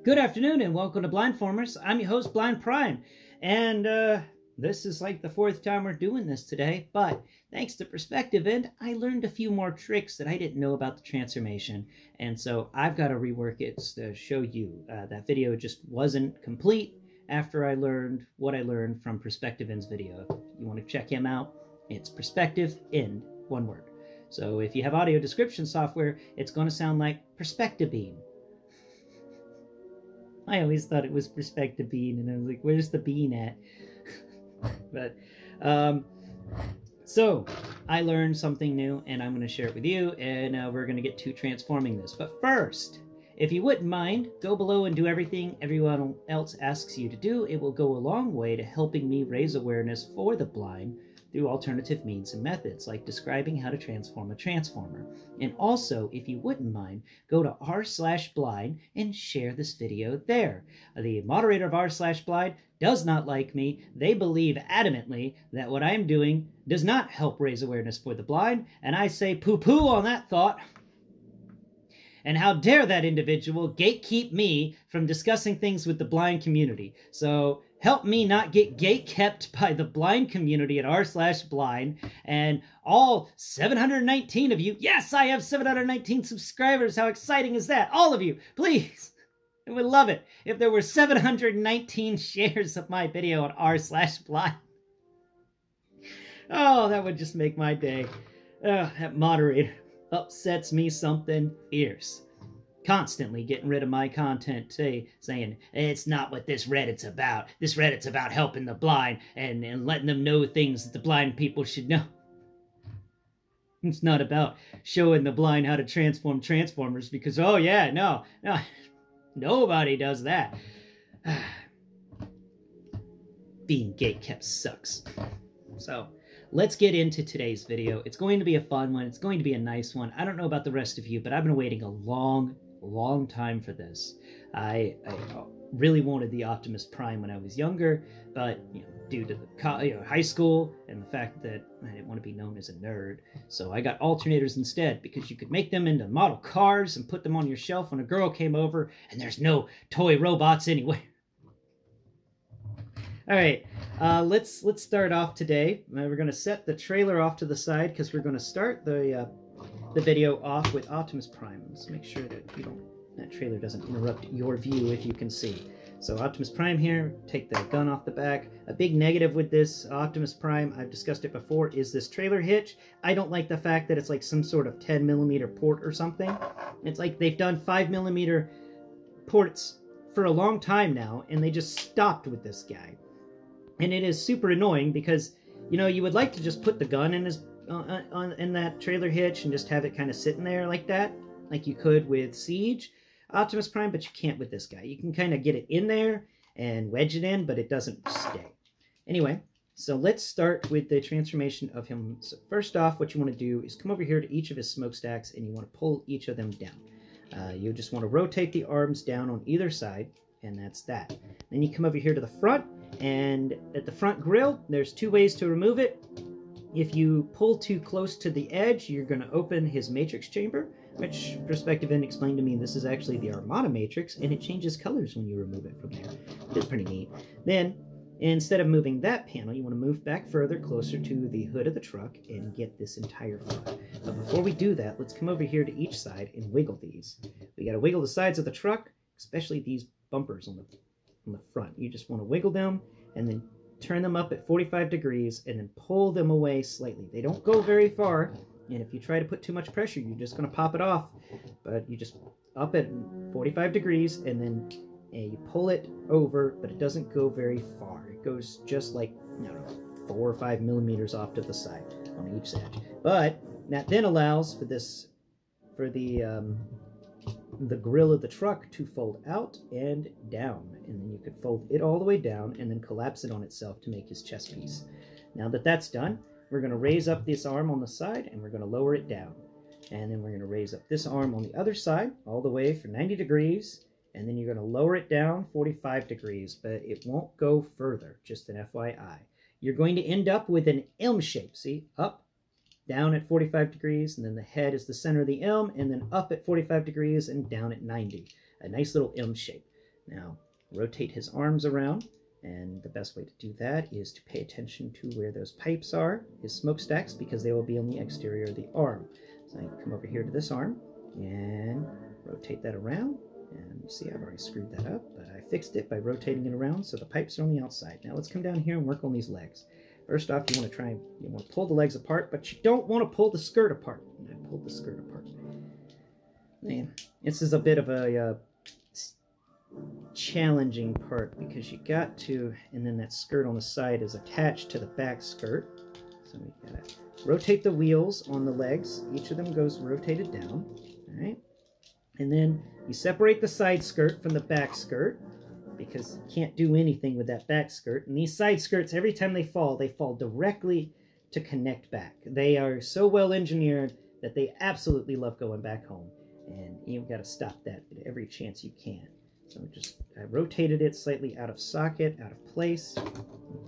Good afternoon and welcome to Blindformers. I'm your host, Blind Prime, and this is like the fourth time we're doing this today, but thanks to Perspective End, I learned a few more tricks that I didn't know about the transformation, and so I've got to rework it to show you. That video just wasn't complete after I learned what I learned from Perspective End's video. If you want to check him out, it's Perspective End, one word. So if you have audio description software, it's going to sound like Perspective Beam. I always thought it was Perspective Bean, and I was like, where's the bean at? But, so, I learned something new, and I'm going to share it with you, and we're going to get to transforming this. But first, if you wouldn't mind, go below and do everything everyone else asks you to do. It will go a long way to helping me raise awareness for the blind through alternative means and methods, like describing how to transform a transformer. And also, if you wouldn't mind, go to r/blind and share this video there. The moderator of r/blind does not like me. They believe adamantly that what I'm doing does not help raise awareness for the blind, and I say poo-poo on that thought. And how dare that individual gatekeep me from discussing things with the blind community. So help me not get gatekept by the blind community at r/blind, and all 719 of you. Yes, I have 719 subscribers. How exciting is that? All of you, please. I would love it if there were 719 shares of my video on r/blind. Oh, that would just make my day. That moderator upsets me something fierce. Constantly getting rid of my content, saying, it's not what this Reddit's about. This Reddit's about helping the blind and letting them know things that the blind people should know. It's not about showing the blind how to transform transformers because, oh yeah, no, nobody does that. Being gatekept sucks. So, let's get into today's video. It's going to be a fun one. It's going to be a nice one. I don't know about the rest of you, but I've been waiting a long time for this. I really wanted the Optimus Prime when I was younger, but due to the high school and the fact that I didn't want to be known as a nerd, so I got alternators instead, because you could make them into model cars and put them on your shelf when a girl came over, and there's no toy robots anyway. All right, let's start off today. We're going to set the trailer off to the side because we're going to start the video off with Optimus Prime. Let's make sure that that trailer doesn't interrupt your view if you can see. So Optimus Prime here, take the gun off the back. A big negative with this Optimus Prime, I've discussed it before, is this trailer hitch. I don't like the fact that it's like some sort of 10mm port or something. It's like they've done 5mm ports for a long time now, and they just stopped with this guy. And it is super annoying because, you would like to just put the gun in in that trailer hitch and just have it kind of sitting there like that, like you could with Siege Optimus Prime, but you can't with this guy. You can kind of get it in there and wedge it in, but it doesn't stay. Anyway, so let's start with the transformation of him. So first off, what you want to do is come over here to each of his smokestacks, and you want to pull each of them down. You just want to rotate the arms down on either side, and that's that. Then you come over here to the front, and at the front grille, there's two ways to remove it. If you pull too close to the edge, you're going to open his matrix chamber, which Perspective End explained to me this is actually the Armada matrix, and it changes colors when you remove it from there. It's pretty neat. Then, instead of moving that panel, you want to move back further, closer to the hood of the truck, and get this entire front. But before we do that, let's come over here to each side and wiggle these. We got to wiggle the sides of the truck, especially these bumpers on the front. You just want to wiggle them and then turn them up at 45 degrees and then pull them away slightly. They don't go very far, and if you try to put too much pressure, you're just going to pop it off. But you just up at 45 degrees and then you pull it over, but it doesn't go very far. It goes just like 4 or 5 millimeters off to the side on each edge. But that then allows for the grill of the truck to fold out and down, and then you could fold it all the way down and then collapse it on itself to make his chest piece. Now that that's done, we're going to raise up this arm on the side and we're going to lower it down, and then we're going to raise up this arm on the other side all the way for 90 degrees, and then you're going to lower it down 45 degrees, but it won't go further, just an FYI. You're going to end up with an M shape, see, up, down at 45 degrees, and then the head is the center of the M, and then up at 45 degrees and down at 90. A nice little M shape. Now, rotate his arms around, and the best way to do that is to pay attention to where those pipes are, his smokestacks, because they will be on the exterior of the arm. So I come over here to this arm, and rotate that around, and you see I've already screwed that up, but I fixed it by rotating it around so the pipes are on the outside. Now let's come down here and work on these legs. First off, you want to pull the legs apart, but you don't want to pull the skirt apart. And I pulled the skirt apart. Man, this is a bit of a challenging part because you got to, and then that skirt on the side is attached to the back skirt. So we gotta rotate the wheels on the legs. Each of them goes rotated down. All right. And then you separate the side skirt from the back skirt because you can't do anything with that back skirt. And these side skirts, every time they fall directly to connect back. They are so well engineered that they absolutely love going back home. And you've got to stop that at every chance you can. So I rotated it slightly out of socket, out of place.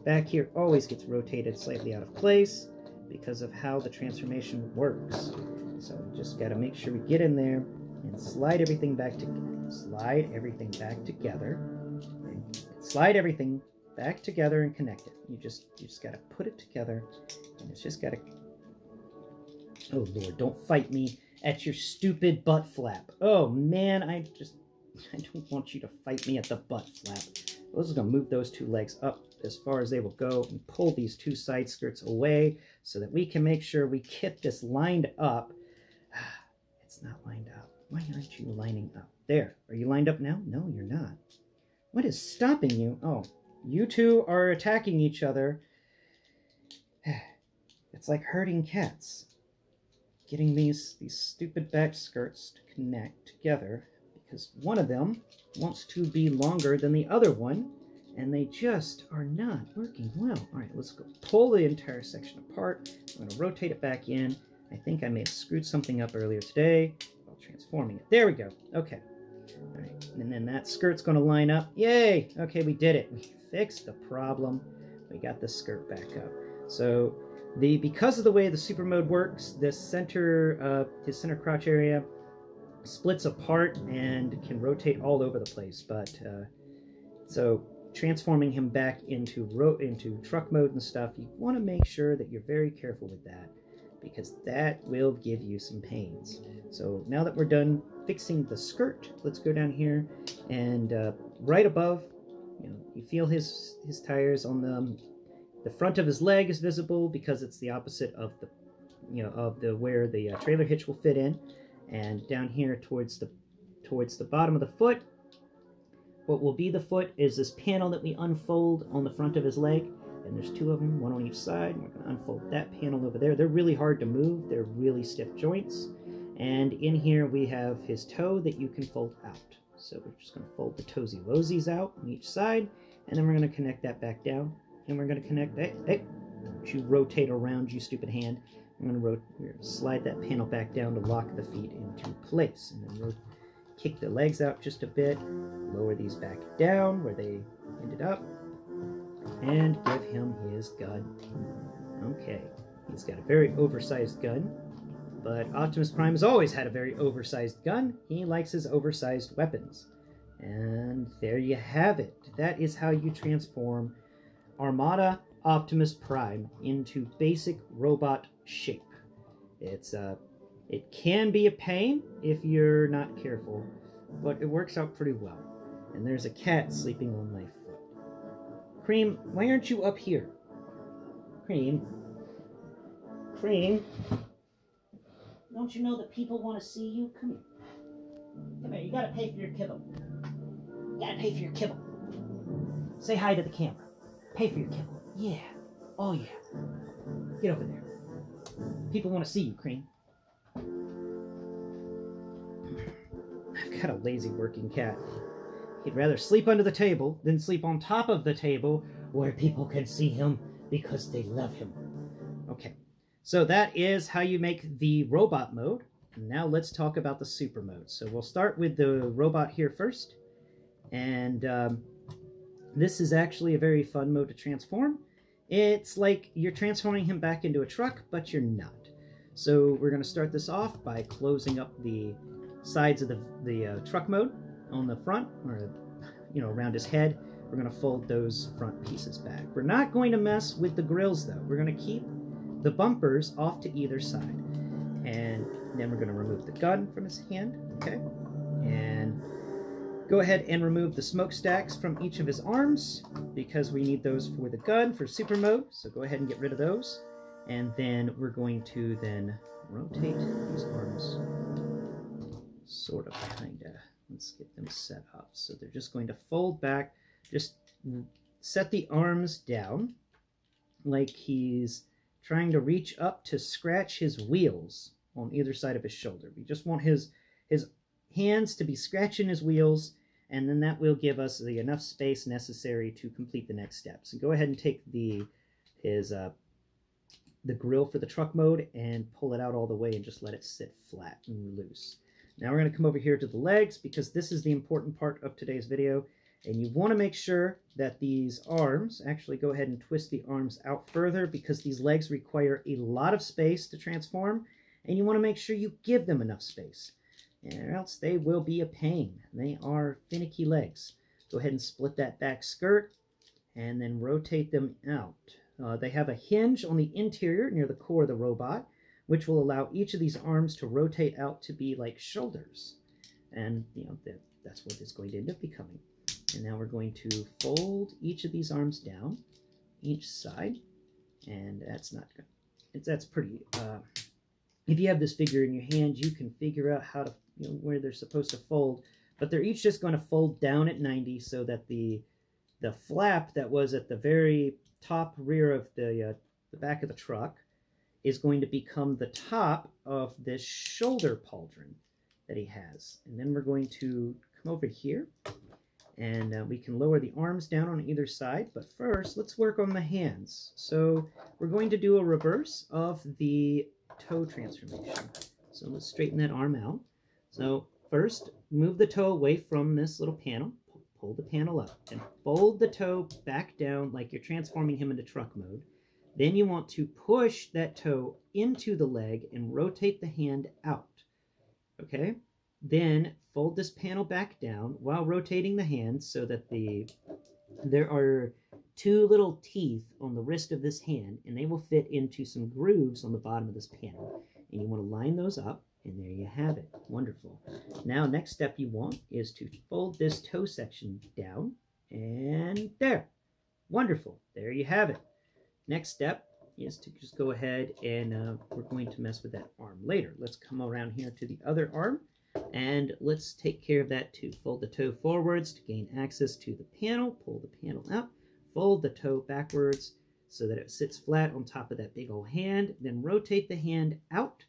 Back here always gets rotated slightly out of place because of how the transformation works. So we just got to make sure we get in there and slide everything back together. Slide everything back together. Slide everything back together and connect it. You just got to put it together, and it's just got to... Oh Lord, don't fight me at your stupid butt flap. Oh man, I don't want you to fight me at the butt flap. I was going to move those two legs up as far as they will go and pull these two side skirts away so that we can make sure we get this lined up. It's not lined up. Why aren't you lining up? There. Are you lined up now? No, you're not. What is stopping you? Oh, you two are attacking each other. It's like herding cats. Getting these stupid back skirts to connect together because one of them wants to be longer than the other one, and they just are not working well. All right, let's go pull the entire section apart. I'm going to rotate it back in. I think I may have screwed something up earlier today while transforming it. There we go. Okay. All right, and then that skirt's going to line up. Yay! Okay, we did it. We fixed the problem. We got the skirt back up. So because of the way the super mode works, this his center crotch area splits apart and can rotate all over the place. But so transforming him back into truck mode and stuff, you want to make sure that you're very careful with that because that will give you some pains. So now that we're done fixing the skirt, let's go down here and right above, you feel his tires on the front of his leg is visible because it's the opposite of where the trailer hitch will fit in. And down here towards the bottom of the foot, what will be the foot is this panel that we unfold on the front of his leg. And there's two of them, one on each side. And we're going to unfold that panel over there. They're really hard to move. They're really stiff joints. And in here we have his toe that you can fold out. So we're just going to fold the toesy-woesies out on each side. And then we're going to connect that back down. And we're going to connect... Hey, don't you rotate around, you stupid hand. I'm going to slide that panel back down to lock the feet into place. And then kick the legs out just a bit. Lower these back down where they ended up. And give him his gun. Okay. He's got a very oversized gun. But Optimus Prime has always had a very oversized gun. He likes his oversized weapons. And there you have it. That is how you transform Armada Optimus Prime into basic robot shape. It can be a pain if you're not careful, but it works out pretty well. And there's a cat sleeping on my foot. Cream, why aren't you up here? Cream. Cream. Don't you know that people want to see you? Come here. Come here, you gotta pay for your kibble. You gotta pay for your kibble. Say hi to the camera. Pay for your kibble. Yeah. Oh yeah. Get over there. People want to see you, Cream. I've got a lazy working cat. He'd rather sleep under the table than sleep on top of the table where people can see him because they love him. Okay, so that is how you make the robot mode. Now let's talk about the super mode. So we'll start with the robot here first. And this is actually a very fun mode to transform. It's like you're transforming him back into a truck, but you're not. So we're going to start this off by closing up the sides of the truck mode. on the front, or around his head, we're going to fold those front pieces back. We're not going to mess with the grills though. We're going to keep the bumpers off to either side. And then we're going to remove the gun from his hand, okay? And go ahead and remove the smokestacks from each of his arms, because we need those for the gun, for super mode. So go ahead and get rid of those. And then we're going to then rotate these arms, sort of, kind of. Let's get them set up. So they're just going to fold back. Just set the arms down like he's trying to reach up to scratch his wheels on either side of his shoulder. We just want his hands to be scratching his wheels, and then that will give us the enough space necessary to complete the next steps. So go ahead and take the grill for the truck mode and pull it out all the way and just let it sit flat and loose. Now we're going to come over here to the legs, because this is the important part of today's video. And you want to make sure that these arms, actually go ahead and twist the arms out further, because these legs require a lot of space to transform, and you want to make sure you give them enough space, or else they will be a pain. They are finicky legs. Go ahead and split that back skirt and then rotate them out. They have a hinge on the interior near the core of the robot, which will allow each of these arms to rotate out to be like shoulders. And that's what it's going to end up becoming. And now we're going to fold each of these arms down, each side, and that's pretty, if you have this figure in your hand, you can figure out how to, where they're supposed to fold, but they're each just going to fold down at 90, so that the flap that was at the very top rear of the back of the truck is going to become the top of this shoulder pauldron that he has. And then we're going to come over here, and we can lower the arms down on either side, but first let's work on the hands. So we're going to do a reverse of the toe transformation. So let's straighten that arm out. So first, move the toe away from this little panel, pull the panel up, and fold the toe back down like you're transforming him into truck mode. Then you want to push that toe into the leg and rotate the hand out, okay? Then fold this panel back down while rotating the hand, so that there are two little teeth on the wrist of this hand, and they will fit into some grooves on the bottom of this panel. And you want to line those up, and there you have it. Wonderful. Now, next step you want is to fold this toe section down, and there. Wonderful. There you have it. Next step is to just go ahead and we're going to mess with that arm later. Let's come around here to the other arm. And let's take care of that too. Fold the toe forwards to gain access to the panel. Pull the panel out. Fold the toe backwards so that it sits flat on top of that big old hand. Then rotate the hand out.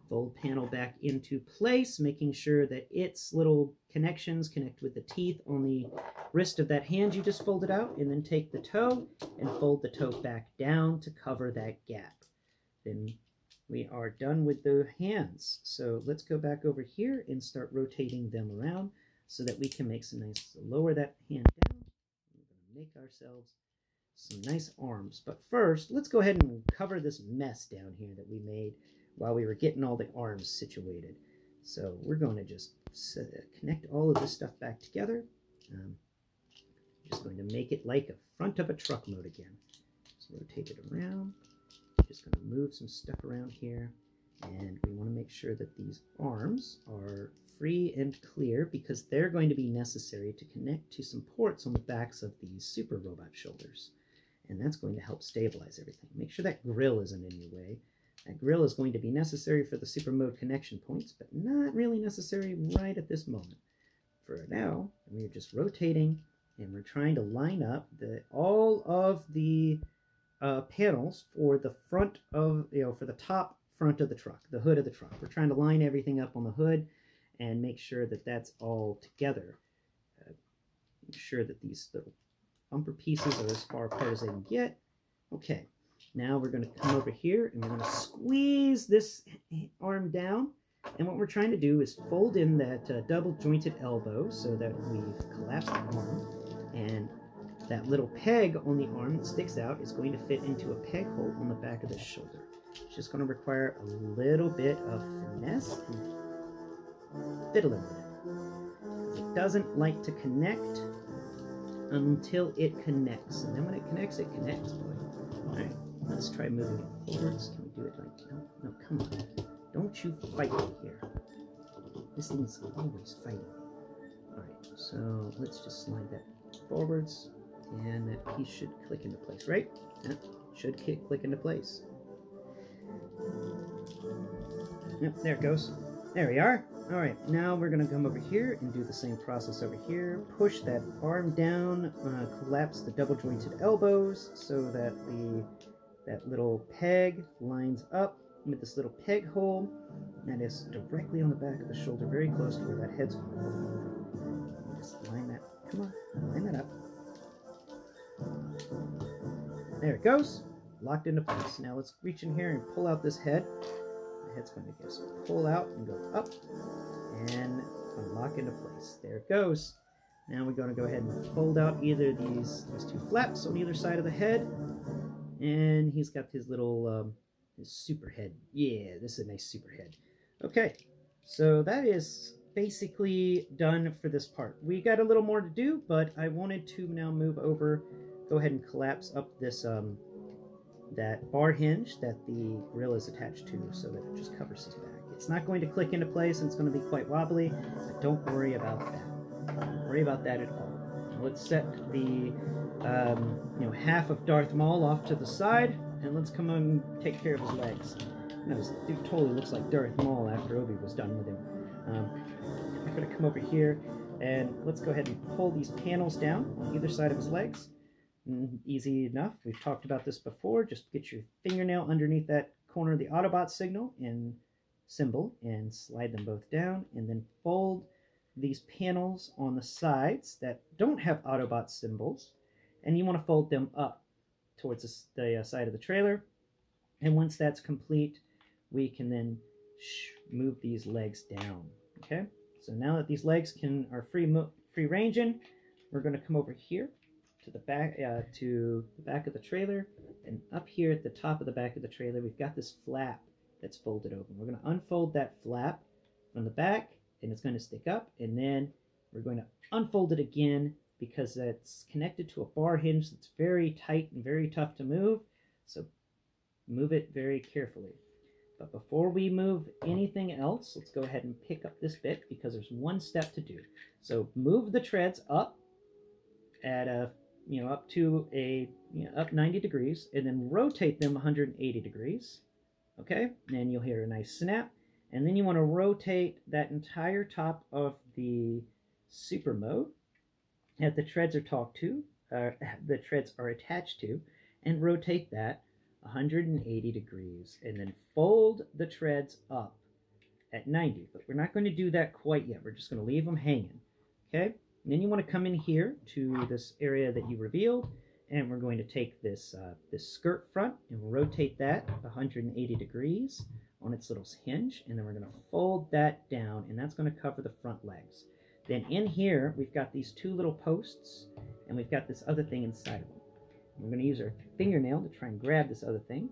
Fold panel back into place, making sure that its little connections connect with the teeth on the wrist of that hand you just folded out. And then take the toe and fold the toe back down to cover that gap. Then we are done with the hands. So let's go back over here and start rotating them around so that we can make some nice, lower that hand down. We're going to make ourselves some nice arms. But first, let's go ahead and cover this mess down here that we made while we were getting all the arms situated. So we're going to just connect all of this stuff back together. Just going to make it like a front of a truck mode again. So rotate it around. Just going to move some stuff around here, and we want to make sure that these arms are free and clear, because they're going to be necessary to connect to some ports on the backs of these super robot shoulders, and that's going to help stabilize everything. Make sure that grill isn't in your way. That grill is going to be necessary for the super mode connection points, but not really necessary right at this moment. For now, we're just rotating, and we're trying to line up all of the panels for the front of, for the top front of the truck, the hood of the truck. We're trying to line everything up on the hood and make sure that that's all together. Make sure that these little bumper pieces are as far apart as they can get. Okay, now we're going to come over here and we're going to squeeze this arm down. And what we're trying to do is fold in that double jointed elbow so that we've collapsed the arm, and that little peg on the arm that sticks out is going to fit into a peg hole on the back of the shoulder. It's just going to require a little bit of finesse and fiddling with it. doesn't like to connect until it connects. And then when it connects, boy. Alright, let's try moving it forwards. Can we do it like, no, come on. Don't you fight me here. This thing's always fighting. Alright, so let's just slide that forwards. And that piece should click into place, right? Yep, should click into place. Yep, there it goes. There we are. Alright, now we're going to come over here and do the same process over here. Push that arm down, collapse the double jointed elbows so that that little peg lines up with this little peg hole that is directly on the back of the shoulder, very close to where that head's going to fall. Just line that, come on, line that up. There it goes, locked into place. Now let's reach in here and pull out this head. The head's going to just pull out and go up and lock into place. There it goes. Now we're going to go ahead and fold out either these two flaps on either side of the head. And he's got his little his super head. Yeah, this is a nice super head. Okay, so that is basically done for this part. We got a little more to do, but I wanted to now move over, go ahead and collapse up this that bar hinge that the grill is attached to so that it just covers his back. It's not going to click into place and it's going to be quite wobbly, but don't worry about that. Don't worry about that at all. Now let's set the half of Darth Maul off to the side, and let's come on and take care of his legs. No, this dude totally looks like Darth Maul after Obi was done with him. I'm going to come over here and let's go ahead and pull these panels down on either side of his legs. Easy enough. We've talked about this before. Just get your fingernail underneath that corner of the Autobot signal and symbol and slide them both down, and then fold these panels on the sides that don't have Autobot symbols, and you want to fold them up towards the side of the trailer. And once that's complete, we can then move these legs down. Okay, so now that these legs are free ranging, we're going to come over here to the back of the trailer, and up here at the top of the back of the trailer, we've got this flap that's folded open. We're going to unfold that flap from the back, and it's going to stick up, and then we're going to unfold it again because it's connected to a bar hinge that's very tight and very tough to move, so move it very carefully. But before we move anything else, let's go ahead and pick up this bit because there's one step to do. So move the treads up at up to up 90 degrees, and then rotate them 180 degrees. Okay, and you'll hear a nice snap. And then you want to rotate that entire top of the super mode that the treads are attached to, and rotate that 180 degrees, and then fold the treads up at 90. But we're not going to do that quite yet. We're just going to leave them hanging. Okay. And then you want to come in here to this area that you revealed, and we're going to take this this skirt front and rotate that 180 degrees on its little hinge, and then we're going to fold that down, and that's going to cover the front legs. Then in here, we've got these two little posts, and we've got this other thing inside of them. We're going to use our fingernail to try and grab this other thing,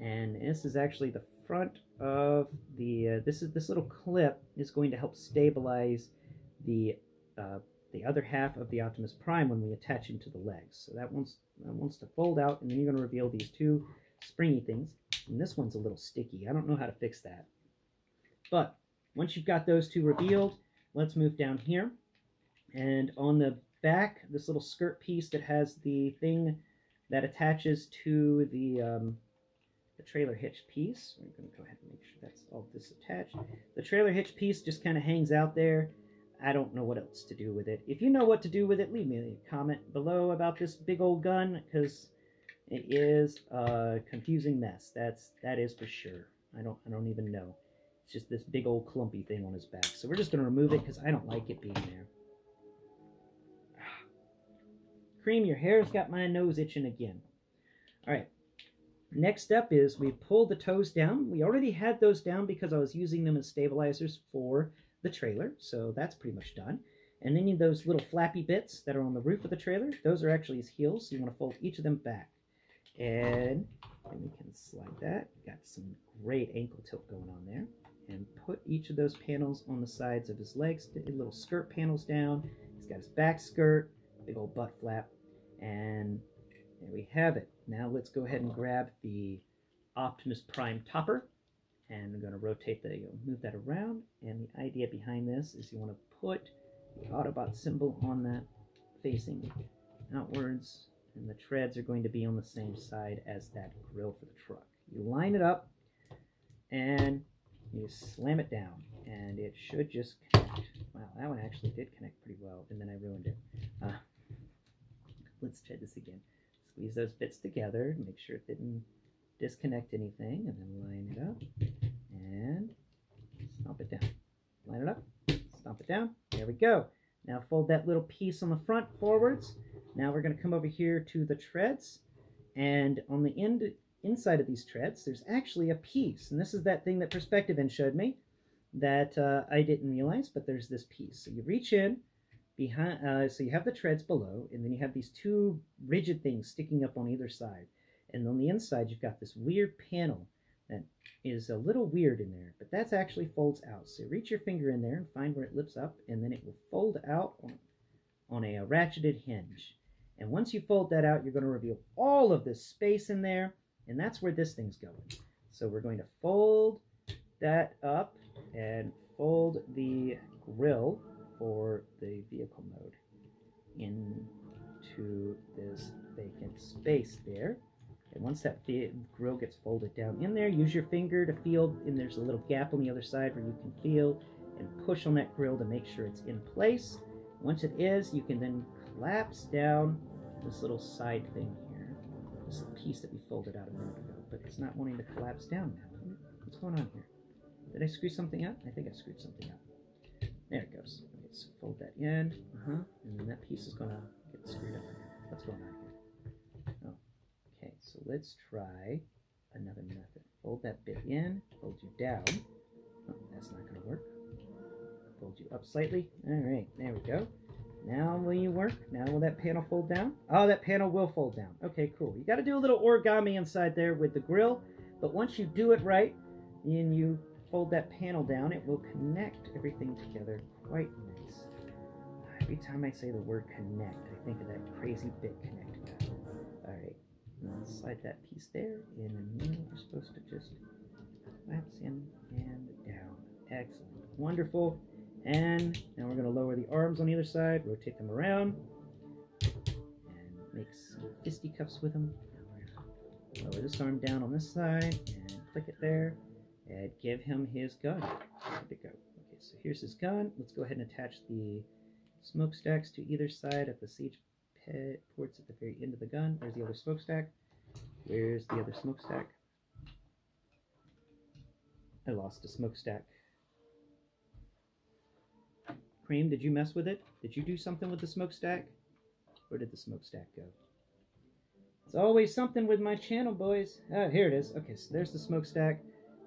and this is actually the front of the this little clip is going to help stabilize the other half of the Optimus Prime when we attach him to the legs. So that wants to fold out, and then you're going to reveal these two springy things. And this one's a little sticky. I don't know how to fix that. But once you've got those two revealed, let's move down here. And on the back, this little skirt piece that has the thing that attaches to the trailer hitch piece. We're going to go ahead and make sure that's all disattached. The trailer hitch piece just kind of hangs out there. I don't know what else to do with it. If you know what to do with it, leave me a comment below about this big old gun, because it is a confusing mess. That is for sure. I don't even know. It's just this big old clumpy thing on his back. So we're just going to remove it because I don't like it being there. Cream, your hair's got my nose itching again. Alright. Next step is we pull the toes down. We already had those down because I was using them as stabilizers for the trailer, so that's pretty much done. And then those little flappy bits that are on the roof of the trailer, those are actually his heels, so you want to fold each of them back. And then we can slide that. Got some great ankle tilt going on there. and put each of those panels on the sides of his legs, little skirt panels down. He's got his back skirt, big old butt flap, and there we have it. Now let's go ahead and grab the Optimus Prime topper, and I'm going to rotate move that around, and the idea behind this is you want to put the Autobot symbol on that facing outwards, and the treads are going to be on the same side as that grill for the truck. You line it up, and you slam it down, and it should just connect. Wow, that one actually did connect pretty well, and then I ruined it. Let's try this again. Squeeze those bits together, make sure it didn't disconnect anything, and then line it up, and stomp it down. Line it up, stomp it down. There we go. Now fold that little piece on the front forwards. Now we're going to come over here to the treads, and on the inside of these treads, there's actually a piece, and this is that thing that Perspective In showed me that I didn't realize, but there's this piece. So you reach in behind, so you have the treads below, and then you have these two rigid things sticking up on either side. And on the inside, you've got this weird panel that is a little weird in there, but that's actually folds out. So reach your finger in there and find where it lifts up, and then it will fold out on a ratcheted hinge. And once you fold that out, you're going to reveal all of this space in there, and that's where this thing's going. So we're going to fold that up and fold the grill for the vehicle mode into this vacant space there. And once that grill gets folded down in there, use your finger to feel, and there's a little gap on the other side where you can feel and push on that grill to make sure it's in place. Once it is, you can then collapse down this little side thing here, this little piece that we folded out a minute ago, but it's not wanting to collapse down now. What's going on here? Did I screw something up? I think I screwed something up. There it goes. Okay, so fold that in, and then that piece is going to get screwed up. What's going on here? Oh. Okay, so let's try another method. Fold that bit in, fold you down. Oh, that's not going to work. Fold you up slightly. All right, there we go. Now will you work? Now will that panel fold down? Oh, that panel will fold down. Okay, cool. You got to do a little origami inside there with the grill, but once you do it right and you fold that panel down, it will connect everything together quite nice. Every time I say the word connect, I think of that crazy bit connect guy. All right. Now slide that piece there in, and then we're supposed to just collapse in and down. Excellent. Wonderful. And now we're going to lower the arms on either side, rotate them around, and make some fisticuffs with them. Lower this arm down on this side, and click it there, and give him his gun. There we go. Okay, so here's his gun. Let's go ahead and attach the smokestacks to either side of the siege ports at the very end of the gun. Where's the other smokestack? Where's the other smokestack? I lost a smokestack. Cream, did you mess with it? Did you do something with the smokestack? Where did the smokestack go? It's always something with my channel, boys. Ah, here it is. Okay, so there's the smokestack.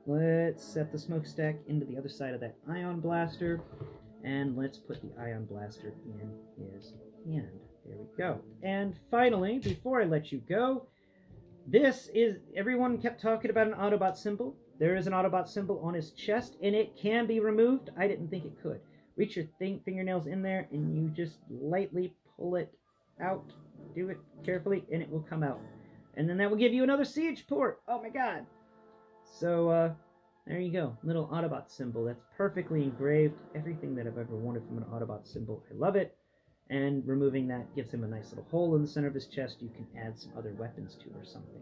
Let's set the smokestack into the other side of that ion blaster. And let's put the ion blaster in his hand. There we go. And finally, before I let you go, everyone kept talking about an Autobot symbol. There is an Autobot symbol on his chest, and it can be removed. I didn't think it could. Reach your fingernails in there, and you just lightly pull it out. Do it carefully, and it will come out. And then that will give you another siege port. Oh my god. So, there you go. Little Autobot symbol. That's perfectly engraved. Everything that I've ever wanted from an Autobot symbol. I love it. And removing that gives him a nice little hole in the center of his chest. You can add some other weapons to or something.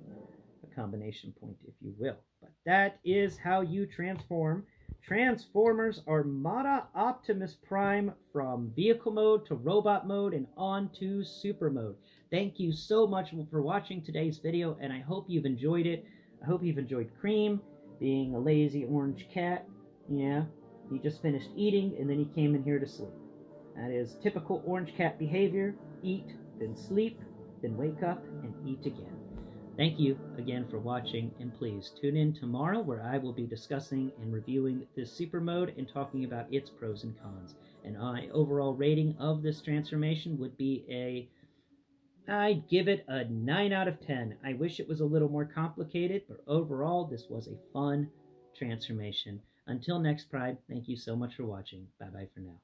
A combination point, if you will. But that is how you transform Transformers Armada Optimus Prime from vehicle mode to robot mode and on to super mode. Thank you so much for watching today's video, and I hope you've enjoyed it. I hope you've enjoyed Cream being a lazy orange cat. Yeah, he just finished eating and then he came in here to sleep. That is typical orange cat behavior. Eat, then sleep, then wake up and eat again. Thank you again for watching, and please tune in tomorrow where I will be discussing and reviewing this super mode and talking about its pros and cons. And my overall rating of this transformation would be I'd give it a 9 out of 10. I wish it was a little more complicated, but overall this was a fun transformation. Until next Pride, thank you so much for watching. Bye-bye for now.